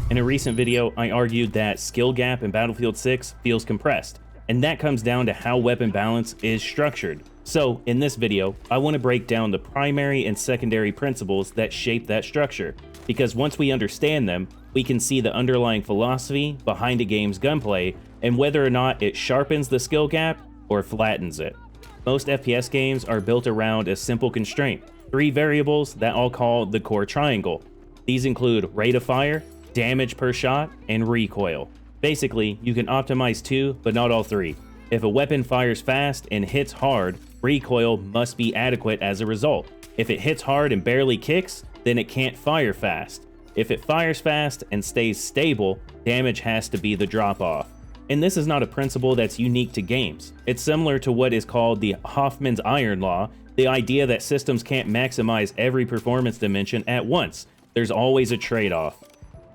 In a recent video, I argued that skill gap in Battlefield 6 feels compressed, and that comes down to how weapon balance is structured. So, in this video, I want to break down the primary and secondary principles that shape that structure, because once we understand them, we can see the underlying philosophy behind a game's gunplay and whether or not it sharpens the skill gap or flattens it. Most FPS games are built around a simple constraint, 3 variables that I'll call the core triangle. These include rate of fire, damage per shot, and recoil. Basically, you can optimize 2, but not all 3. If a weapon fires fast and hits hard, recoil must be adequate as a result. If it hits hard and barely kicks, then it can't fire fast. If it fires fast and stays stable, damage has to be the drop-off. And this is not a principle that's unique to games. It's similar to what is called the Hoffman's Iron Law, the idea that systems can't maximize every performance dimension at once. There's always a trade-off.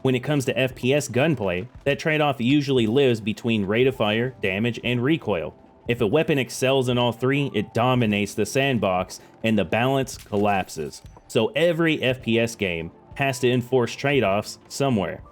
When it comes to FPS gunplay, that trade-off usually lives between rate of fire, damage, and recoil. If a weapon excels in all 3, it dominates the sandbox and the balance collapses. So every FPS game has to enforce trade-offs somewhere.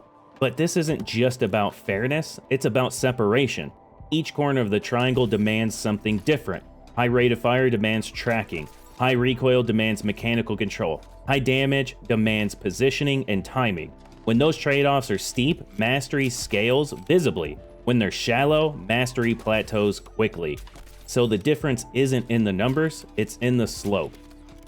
But this isn't just about fairness, it's about separation. Each corner of the triangle demands something different. High rate of fire demands tracking. High recoil demands mechanical control. High damage demands positioning and timing. When those trade-offs are steep, mastery scales visibly. When they're shallow, mastery plateaus quickly. So the difference isn't in the numbers, it's in the slope.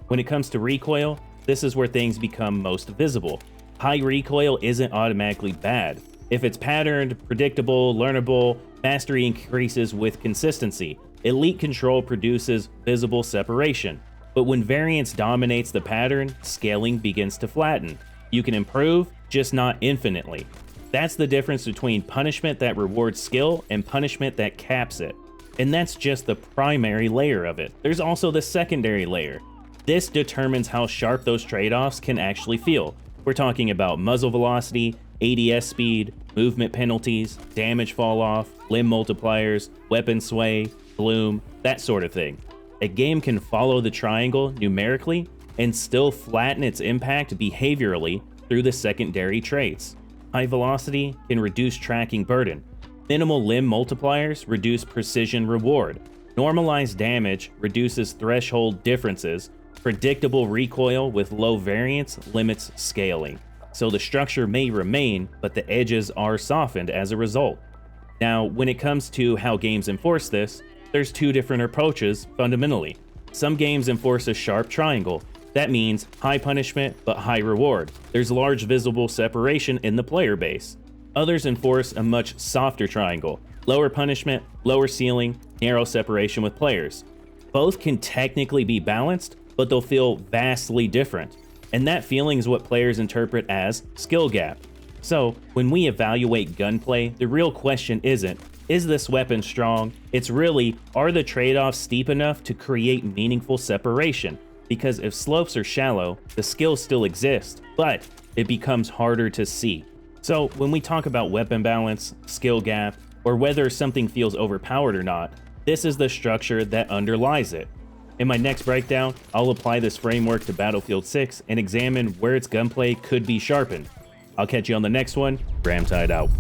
When it comes to recoil, this is where things become most visible. High recoil isn't automatically bad. If it's patterned, predictable, learnable, mastery increases with consistency. Elite control produces visible separation. But when variance dominates the pattern, scaling begins to flatten. You can improve, just not infinitely. That's the difference between punishment that rewards skill and punishment that caps it. And that's just the primary layer of it. There's also the secondary layer. This determines how sharp those trade-offs can actually feel. We're talking about muzzle velocity, ADS speed, movement penalties, damage fall off, limb multipliers, weapon sway, bloom, that sort of thing. A game can follow the triangle numerically and still flatten its impact behaviorally through the secondary traits. High velocity can reduce tracking burden. Minimal limb multipliers reduce precision reward. Normalized damage reduces threshold differences. Predictable recoil with low variance limits scaling. So the structure may remain, but the edges are softened as a result. Now, when it comes to how games enforce this, there's 2 different approaches fundamentally. Some games enforce a sharp triangle. That means high punishment but high reward. There's large visible separation in the player base. Others enforce a much softer triangle. Lower punishment, lower ceiling, narrow separation with players. Both can technically be balanced, but they'll feel vastly different. And that feeling is what players interpret as skill gap. So, when we evaluate gunplay, the real question isn't, is this weapon strong? It's really, are the trade-offs steep enough to create meaningful separation? Because if slopes are shallow, the skills still exist, but it becomes harder to see. So when we talk about weapon balance, skill gap, or whether something feels overpowered or not, this is the structure that underlies it. In my next breakdown, I'll apply this framework to Battlefield 6 and examine where its gunplay could be sharpened. I'll catch you on the next one. RAMTEID out.